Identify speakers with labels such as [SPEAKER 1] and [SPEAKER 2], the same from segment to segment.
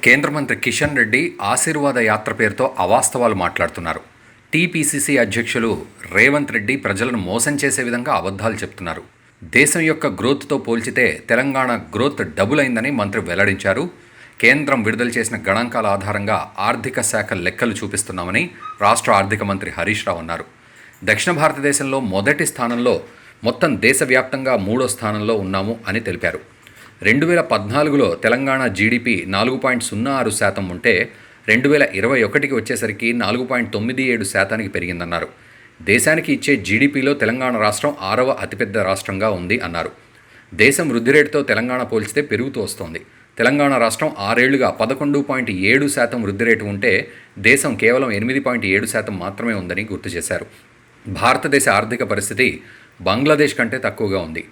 [SPEAKER 1] కేంద్ర మంత్రి కిషన్ రెడ్డి ఆశీర్వాద యాత్ర పేరుతో అవాస్తవాలు మాట్లాడుతున్నారు. టీపీసీసీ అధ్యక్షులు రేవంత్ రెడ్డి ప్రజలను మోసం చేసే విధంగా అబద్ధాలు చెప్తున్నారు. దేశం యొక్క గ్రోత్తో పోల్చితే తెలంగాణ గ్రోత్ డబుల్ అయిందని మంత్రి వెల్లడించారు. కేంద్రం విడుదల చేసిన గణాంకాల ఆధారంగా ఆర్థిక శాఖ లెక్కలు చూపిస్తున్నామని రాష్ట్ర ఆర్థిక మంత్రి హరీష్ రావు అన్నారు. దక్షిణ భారతదేశంలో మొదటి స్థానంలో, మొత్తం దేశవ్యాప్తంగా 3వ స్థానంలో ఉన్నాము అని తెలిపారు. 2014లో తెలంగాణ జీడిపి 4.06% ఉంటే 2021కి వచ్చేసరికి 4.97% పెరిగిందన్నారు. దేశానికి ఇచ్చే జీడిపిలో తెలంగాణ రాష్ట్రం 6వ అతిపెద్ద రాష్ట్రంగా ఉంది అన్నారు. దేశం వృద్ధి రేటుతో తెలంగాణ పోల్చితే పెరుగుతూ వస్తోంది. తెలంగాణ రాష్ట్రం 6 ఏళ్లుగా 11.7% వృద్ధి రేటు ఉంటే దేశం కేవలం 8.7% మాత్రమే ఉందని గుర్తు చేశారు. భారతదేశ ఆర్థిక పరిస్థితి బంగ్లాదేశ్ కంటే తక్కువగా ఉంది.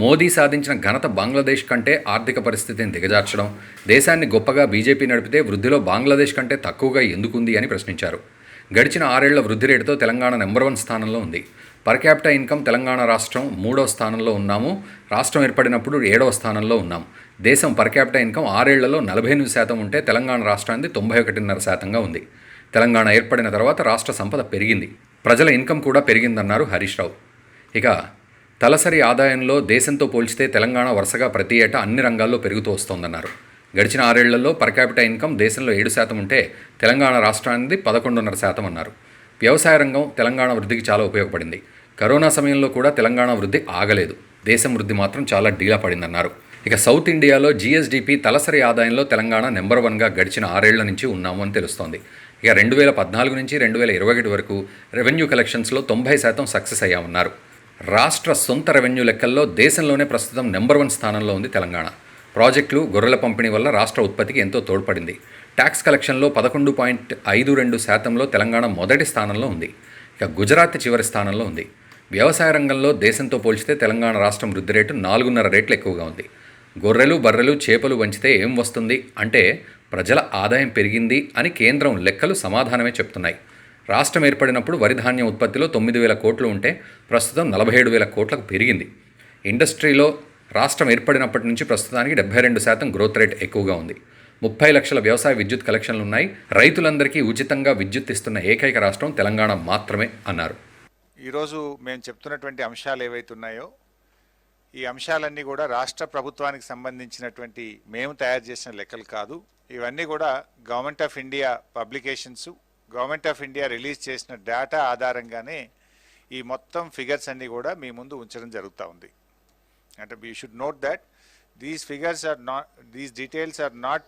[SPEAKER 1] మోదీ సాధించిన ఘనత బంగ్లాదేశ్ కంటే ఆర్థిక పరిస్థితిని దిగజార్చడం, దేశాన్ని గొప్పగా బీజేపీ నడిపితే వృద్ధిలో బంగ్లాదేశ్ కంటే తక్కువగా ఎందుకుంది అని ప్రశ్నించారు. గడిచిన 6 ఏళ్ల వృద్ధి రేటుతో తెలంగాణ నెంబర్ 1 స్థానంలో ఉంది. పర్ క్యాపిటా ఇన్కమ్ తెలంగాణ రాష్ట్రం 3వ స్థానంలో ఉన్నాము. రాష్ట్రం ఏర్పడినప్పుడు 7వ స్థానంలో ఉన్నాం. దేశం పర్ క్యాపిటా ఇన్కమ్ 6 ఏళ్లలో 48% ఉంటే తెలంగాణ రాష్ట్రానికి 91.5%గా ఉంది. తెలంగాణ ఏర్పడిన తర్వాత రాష్ట్ర సంపద పెరిగింది, ప్రజల ఇన్కమ్ కూడా పెరిగిందన్నారు హరీష్ రావు. ఇక తలసరి ఆదాయంలో దేశంతో పోల్చితే తెలంగాణ వరుసగా ప్రతి ఏటా అన్ని రంగాల్లో పెరుగుతూ వస్తోందన్నారు. గడిచిన 6 ఏళ్లలో పర్ క్యాపిటా ఇన్కమ్ దేశంలో 7% ఉంటే తెలంగాణ రాష్ట్రానికి 11.5% అన్నారు. వ్యవసాయ రంగం తెలంగాణ వృద్ధికి చాలా ఉపయోగపడింది. కరోనా సమయంలో కూడా తెలంగాణ వృద్ధి ఆగలేదు. దేశం వృద్ధి మాత్రం చాలా డీలా పడిందన్నారు. ఇక సౌత్ ఇండియాలో జీఎస్డీపీ తలసరి ఆదాయంలో తెలంగాణ నెంబర్ 1గా గడిచిన 6 ఏళ్ల నుంచి ఉన్నాము అని తెలుస్తోంది. ఇక 2014 నుంచి 2021 వరకు రెవెన్యూ కలెక్షన్స్లో 90% సక్సెస్ అయ్యామన్నారు. రాష్ట్ర సొంత రెవెన్యూ లెక్కల్లో దేశంలోనే ప్రస్తుతం నెంబర్ 1 స్థానంలో ఉంది తెలంగాణ. ప్రాజెక్టులు, గొర్రెల పంపిణీ వల్ల రాష్ట్ర ఉత్పత్తికి ఎంతో తోడ్పడింది. ట్యాక్స్ కలెక్షన్లో 11.52%లో తెలంగాణ మొదటి స్థానంలో ఉంది. ఇక గుజరాత్ చివరి స్థానంలో ఉంది. వ్యవసాయ రంగంలో దేశంతో పోల్చితే తెలంగాణ రాష్ట్రం వృద్ధి రేటు 4.5 రెట్లు ఎక్కువగా ఉంది. గొర్రెలు, బర్రెలు, చేపలు వంచితే ఏం వస్తుంది అంటే ప్రజల ఆదాయం పెరిగింది అని కేంద్రం లెక్కలు సమాధానమే చెప్తున్నాయి. రాష్ట్రం ఏర్పడినప్పుడు వరి ధాన్యం ఉత్పత్తిలో 9,000 కోట్లు ఉంటే ప్రస్తుతం 47,000 కోట్లకు పెరిగింది. ఇండస్ట్రీలో రాష్ట్రం ఏర్పడినప్పటి నుంచి ప్రస్తుతానికి 72% గ్రోత్ రేట్ ఎక్కువగా ఉంది. 30 లక్షల వ్యవసాయ విద్యుత్ కలెక్షన్లు ఉన్నాయి. రైతులందరికీ ఉచితంగా విద్యుత్ ఇస్తున్న ఏకైక రాష్ట్రం తెలంగాణ మాత్రమే అన్నారు.
[SPEAKER 2] ఈరోజు మేము చెప్తున్నటువంటి అంశాలు ఏవైతున్నాయో ఈ అంశాలన్నీ కూడా రాష్ట్ర ప్రభుత్వానికి సంబంధించినటువంటి మేము తయారు చేసిన లెక్కలు కాదు. ఇవన్నీ కూడా government of India publications, government of India release చేసిన డేటా ఆధారంగానే ఈ మొత్తం ఫిగర్స్ అన్నీ కూడా మీ ముందు ఉంచడం జరుగుతూ ఉంది. అంటే we should note that these figures are not, these details are not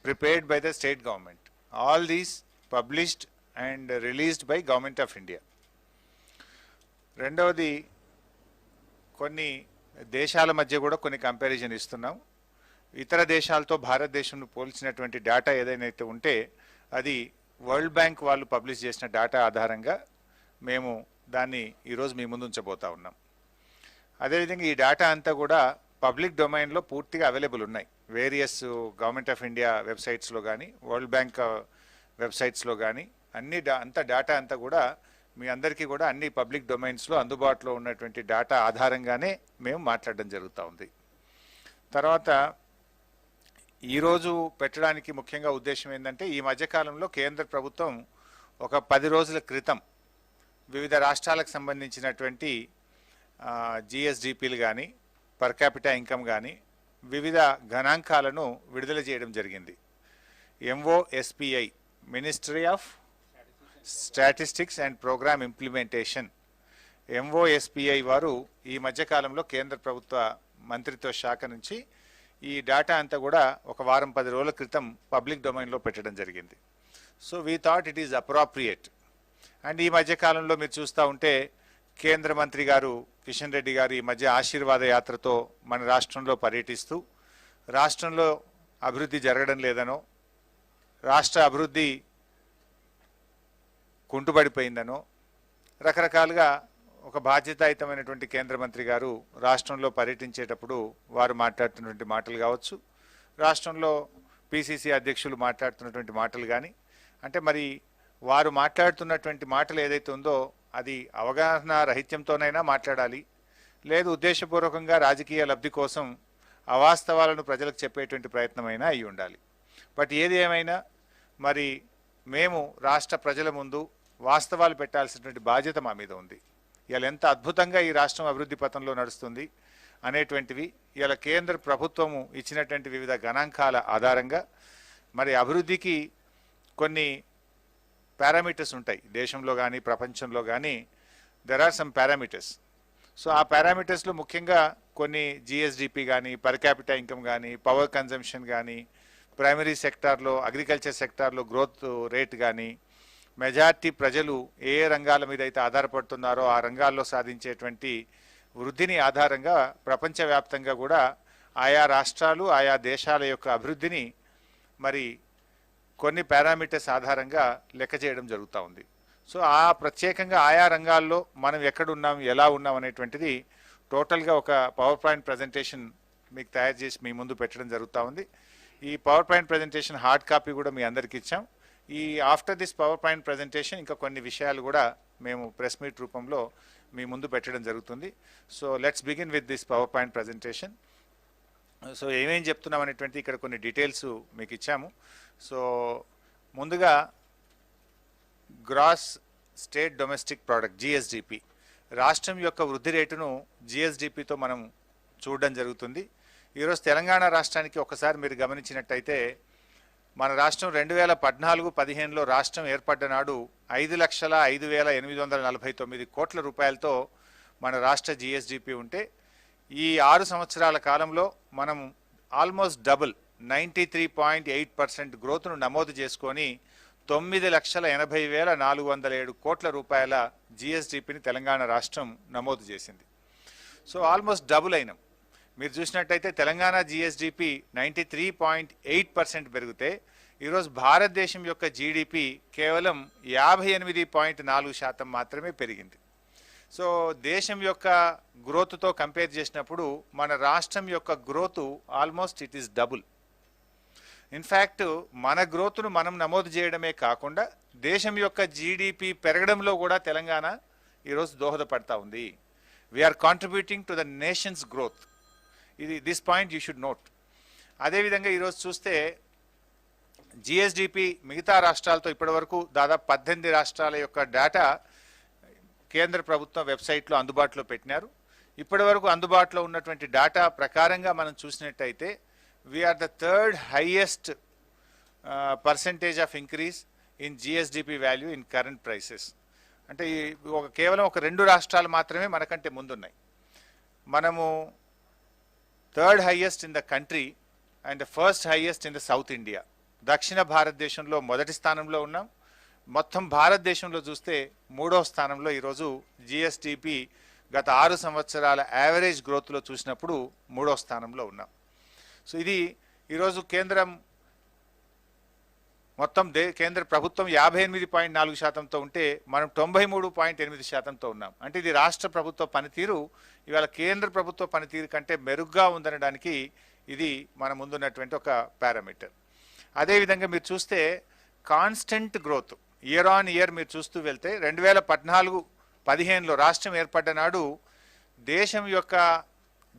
[SPEAKER 2] prepared by the state government. All these published and released by government of India. రెండవది, కొన్ని దేశాల మధ్య కూడా కొన్ని కంపారిజన్ ఇస్తున్నాం. ఇతర దేశాలతో భారతదేశంను పోల్చినటువంటి డేటా ఏదైతే ఉంటే అది వరల్డ్ బ్యాంక్ వాళ్ళు పబ్లిష్ చేసిన డేటా ఆధారంగా మేము దాన్ని ఈరోజు మీ ముందు ఉంచబోతా ఉన్నాం. అదేవిధంగా ఈ డేటా అంతా కూడా పబ్లిక్ డొమైన్లో పూర్తిగా అవైలబుల్ ఉన్నాయి. వేరియస్ గవర్నమెంట్ ఆఫ్ ఇండియా వెబ్సైట్స్లో కానీ, వరల్డ్ బ్యాంక్ వెబ్సైట్స్లో కానీ అంత డేటా అంతా కూడా మీ అందరికీ కూడా అన్ని పబ్లిక్ డొమైన్స్లో అందుబాటులో ఉన్నటువంటి డేటా ఆధారంగానే మేము మాట్లాడడం జరుగుతూ ఉంది. తర్వాత ఈరోజు పెట్టడానికి ముఖ్యంగా ఉద్దేశం ఏంటంటే, ఈ మధ్యకాలంలో కేంద్ర ప్రభుత్వం ఒక 10 రోజుల క్రితం వివిధ రాష్ట్రాలకు సంబంధించినటువంటి జిఎస్డిపిలు కానీ, పర్ క్యాపిటా ఇన్కమ్ కానీ వివిధ గణాంకాలను విడుదల చేయడం జరిగింది. MOSPI, ministry of statistics and programme implementation, MOSPI వారు ఈ మధ్యకాలంలో కేంద్ర ప్రభుత్వ మంత్రిత్వ శాఖ నుంచి ఈ డేటా అంతా కూడా ఒక వారం 10 రోజుల క్రితం పబ్లిక్ డొమైన్లో పెట్టడం జరిగింది. So we thought it is appropriate. And ఈ మధ్యకాలంలో మీరు చూస్తూ ఉంటే కేంద్ర మంత్రి గారు కిషన్ రెడ్డి గారు ఈ మధ్య ఆశీర్వాద యాత్రతో మన రాష్ట్రంలో పర్యటిస్తూ రాష్ట్రంలో అభివృద్ధి జరగడం లేదనో, రాష్ట్ర అభివృద్ధి కుంటుపడిపోయిందనో, రకరకాలుగా ఒక బాధ్యతాయుతమైనటువంటి కేంద్ర మంత్రి గారు రాష్ట్రంలో పర్యటించేటప్పుడు వారు మాట్లాడుతున్నటువంటి మాటలు కావచ్చు, రాష్ట్రంలో పిసిసి అధ్యక్షులు మాట్లాడుతున్నటువంటి మాటలు కానీ, అంటే మరి వారు మాట్లాడుతున్నటువంటి మాటలు ఏదైతే ఉందో అది అవగాహన రహిత్యంతోనైనా మాట్లాడాలి, లేదు ఉద్దేశపూర్వకంగా రాజకీయ లబ్ధి కోసం అవాస్తవాలను ప్రజలకు చెప్పేటువంటి ప్రయత్నమైనా అయి ఉండాలి. బట్ ఏది ఏమైనా మరి మేము రాష్ట్ర ప్రజల ముందు వాస్తవాలు పెట్టాల్సినటువంటి బాధ్యత మా మీద ఉంది. ఇలా ఎంత అద్భుతంగా ఈ రాష్ట్రం అభివృద్ధి పథంలో నడుస్తుంది అనేటువంటివి ఇలా కేంద్ర ప్రభుత్వము ఇచ్చినటువంటి వివిధ గణాంకాల ఆధారంగా మరి అభివృద్ధికి కొన్ని పారామీటర్స్ ఉంటాయి. దేశంలో కానీ ప్రపంచంలో కానీ there are some parameters. So ఆ పారామీటర్స్లో ముఖ్యంగా కొన్ని జిఎస్డిపి కానీ, పర్ క్యాపిటల్ ఇన్కమ్ కానీ, పవర్ కన్జంప్షన్ కానీ, ప్రైమరీ సెక్టార్లో అగ్రికల్చర్ సెక్టార్లో గ్రోత్ రేట్ కానీ, మెజార్టీ ప్రజలు ఏ రంగాల మీద అయితే ఆధారపడుతున్నారో ఆ రంగాల్లో సాధించేటువంటి వృద్ధిని ఆధారంగా ప్రపంచవ్యాప్తంగా కూడా ఆయా రాష్ట్రాలు ఆయా దేశాల యొక్క అభివృద్ధిని మరి కొన్ని పారామీటర్స్ ఆధారంగా లెక్క చేయడం జరుగుతూ ఉంది. సో ఆ ప్రత్యేకంగా ఆయా రంగాల్లో మనం ఎక్కడున్నాం, ఎలా ఉన్నాం అనేటువంటిది టోటల్గా ఒక పవర్ పాయింట్ ప్రజెంటేషన్ మీకు తయారు చేసి మీ ముందు పెట్టడం జరుగుతూ ఉంది. ఈ power point presentation hard copy కూడా మీ అందరికి ఇచ్చాం. ఈ after this power point presentation ఇంకా కొన్ని విషయాలు కూడా మేము ప్రెస్ మీట్ రూపంలో మీ ముందు పెట్టడం జరుగుతుంది. So let's begin with this power point presentation. So ఏమేం చెప్తున్నాం అనేటువంటి ఇక్కడ కొన్ని డీటెయిల్స్ మీకు ఇచ్చాము. సో ముందుగా gross state domestic product GSDP, రాష్ట్రం యొక్క వృద్ధి రేటును జిఎస్డిపితో మనం చూడడం జరుగుతుంది. ఈరోజు తెలంగాణ రాష్ట్రానికి ఒకసారి మీరు గమనించినట్టయితే మన రాష్ట్రం 2014-15లో రాష్ట్రం ఏర్పడ్డ నాడు 5,05,849 కోట్ల రూపాయలతో మన రాష్ట్ర జిఎస్డిపి ఉంటే ఈ 6 సంవత్సరాల కాలంలో మనం ఆల్మోస్ట్ డబుల్ 93.8% గ్రోత్ను నమోదు చేసుకొని 9,80,407 కోట్ల రూపాయల జిఎస్డిపిని తెలంగాణ రాష్ట్రం నమోదు చేసింది. సో ఆల్మోస్ట్ డబుల్ అయినాం. మీరు చూసినట్టయితే తెలంగాణ జిఎస్డిపి 93.8% పెరిగితే ఈరోజు భారతదేశం యొక్క జీడిపి కేవలం 58.4% మాత్రమే పెరిగింది. సో దేశం యొక్క గ్రోత్తో కంపేర్ చేసినప్పుడు మన రాష్ట్రం యొక్క growth almost it is double. In fact మన గ్రోత్ను మనం నమోదు చేయడమే కాకుండా దేశం యొక్క జీడిపి పెరగడంలో కూడా తెలంగాణ ఈరోజు దోహదపడతా ఉంది. We are contributing to the nation's growth. This point you should note. అదేవిధంగా ఈరోజు చూస్తే జిఎస్డిపి మిగతా రాష్ట్రాలతో ఇప్పటివరకు దాదాపు 18 రాష్ట్రాల యొక్క డేటా కేంద్ర ప్రభుత్వం వెబ్సైట్లో అందుబాటులో పెట్టినారు. ఇప్పటివరకు అందుబాటులో ఉన్నటువంటి డేటా ప్రకారంగా మనం చూసినట్టయితే we are the third highest percentage of increase in GSDP value in current prices. అంటే కేవలం ఒక 2 రాష్ట్రాలు మాత్రమే మనకంటే ముందున్నాయి. మనము third highest in the country and first highest in the south India. దక్షిణ భారతదేశంలో మొదటి స్థానంలో ఉన్నాం. మొత్తం భారతదేశంలో చూస్తే 3వ స్థానంలో ఈరోజు జిఎస్డిపి గత 6 సంవత్సరాల యావరేజ్ గ్రోత్లో చూసినప్పుడు 3వ స్థానంలో ఉన్నాం. సో ఇది ఈరోజు కేంద్రం మొత్తం కేంద్ర ప్రభుత్వం 58.4%తో ఉంటే మనం 93.8%తో ఉన్నాం. అంటే ఇది రాష్ట్ర ప్రభుత్వ పనితీరు ఇవాళ కేంద్ర ప్రభుత్వ పనితీరు కంటే మెరుగ్గా ఉందనడానికి ఇది మన ముందున్నటువంటి ఒక పారామీటర్. అదేవిధంగా మీరు చూస్తే constant growth year on year మీరు చూస్తూ వెళ్తే 2014-15లో రాష్ట్రం ఏర్పడ్డ నాడు దేశం యొక్క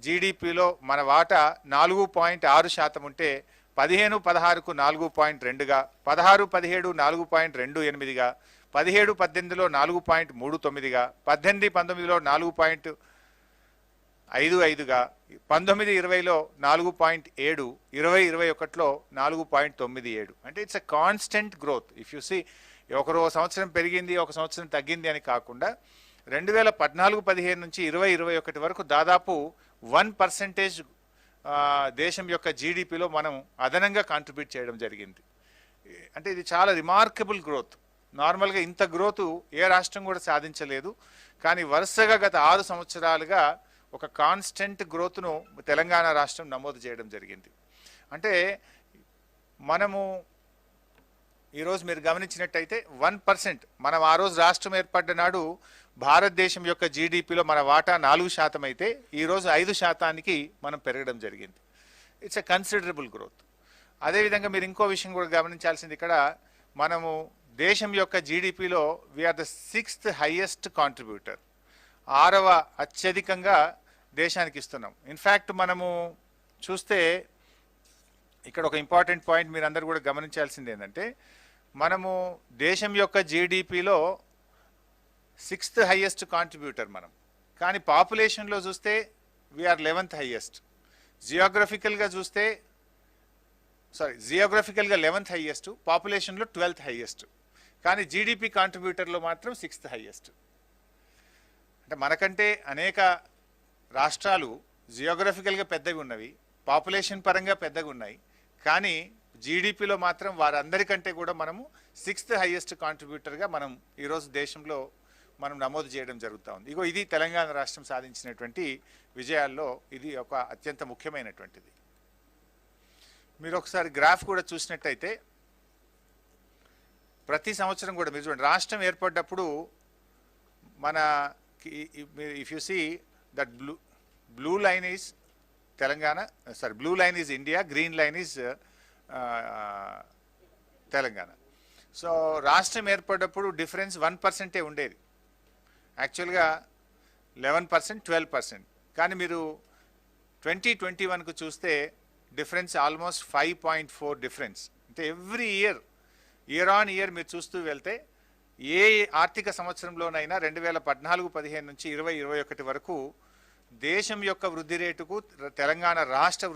[SPEAKER 2] జీడిపిలో మన వాటా 4.6% ఉంటే 15-16కు 4.2గా, 16-17 4.28గా, 17-18లో 4.39గా, 18-19లో 4.55గా, 19-20లో 4.7, 20-21లో 4.97. అంటే it's a constant growth. If you see ఒకరో సంవత్సరం పెరిగింది ఒక సంవత్సరం తగ్గింది అని కాకుండా 2014-15 నుంచి 20-21 వరకు దాదాపు 1% దేశం యొక్క జీడిపిలో మనం అదనంగా కాంట్రిబ్యూట్ చేయడం జరిగింది. అంటే ఇది చాలా రిమార్కబుల్ గ్రోత్. నార్మల్గా ఇంత గ్రోత్ ఏ రాష్ట్రం కూడా సాధించలేదు. కానీ వరుసగా గత 6 సంవత్సరాలుగా ఒక కాన్స్టెంట్ గ్రోత్ను తెలంగాణ రాష్ట్రం నమోదు చేయడం జరిగింది. అంటే మనము ఈరోజు మీరు గమనించినట్టయితే 1%, మనం ఆ రోజు రాష్ట్రం ఏర్పడ్డ నాడు భారతదేశం యొక్క జీడిపిలో మన వాటా 4% అయితే ఈరోజు 5% మనం పెరగడం జరిగింది. It's a considerable growth. అదేవిధంగా మీరు ఇంకో విషయం కూడా గమనించాల్సింది, ఇక్కడ మనము దేశం యొక్క జీడిపిలో we are the 6th highest contributor. 6వ అత్యధికంగా దేశానికి ఇస్తున్నాం. ఇన్ఫ్యాక్ట్ మనము చూస్తే ఇక్కడ ఒక ఇంపార్టెంట్ పాయింట్ మీరు అందరు కూడా గమనించాల్సింది ఏంటంటే, మనము దేశం యొక్క జీడిపిలో 6th హైయెస్ట్ కాంట్రిబ్యూటర్ మనం, కానీ పాపులేషన్లో చూస్తే వీఆర్ 11th హైయెస్ట్. జియోగ్రఫికల్గా 11th హైయెస్ట్, పాపులేషన్లో 12th హైయెస్ట్, కానీ జీడిపి కాంట్రిబ్యూటర్లో మాత్రం 6th హైయెస్ట్. అంటే మనకంటే అనేక రాష్ట్రాలు జియోగ్రఫికల్గా పెద్దవి ఉన్నవి, పాపులేషన్ పరంగా పెద్దగా ఉన్నాయి, కానీ జీడిపిలో మాత్రం వారందరికంటే కూడా మనము 6th హైయెస్ట్ కాంట్రిబ్యూటర్గా మనం ఈరోజు దేశంలో మనం నమోదు చేయడం జరుగుతూ ఉంది. ఇగో ఇది తెలంగాణ రాష్ట్రం సాధించినటువంటి విజయాల్లో ఇది ఒక అత్యంత ముఖ్యమైనటువంటిది. మీరు ఒకసారి గ్రాఫ్ కూడా చూసినట్టయితే ప్రతి సంవత్సరం కూడా మీరు చూడండి, రాష్ట్రం ఏర్పడ్డప్పుడు మన if you see that blue line is Telangana, blue line is India, green line is Telangana. So రాష్ట్రం ఏర్పడ్డప్పుడు డిఫరెన్స్ 1% ఉండేది, యాక్చువల్గా 11%, 12%. కానీ మీరు 2021కు చూస్తే డిఫరెన్స్ ఆల్మోస్ట్ 5.4 డిఫరెన్స్. అంటే ఎవ్రీ ఇయర్ ఆన్ ఇయర్ మీరు చూస్తూ వెళ్తే ఏ ఆర్థిక సంవత్సరంలోనైనా 2014-15 నుంచి 2021 వరకు దేశం యొక్క వృద్ధి రేటుకు తెలంగాణ రాష్ట్ర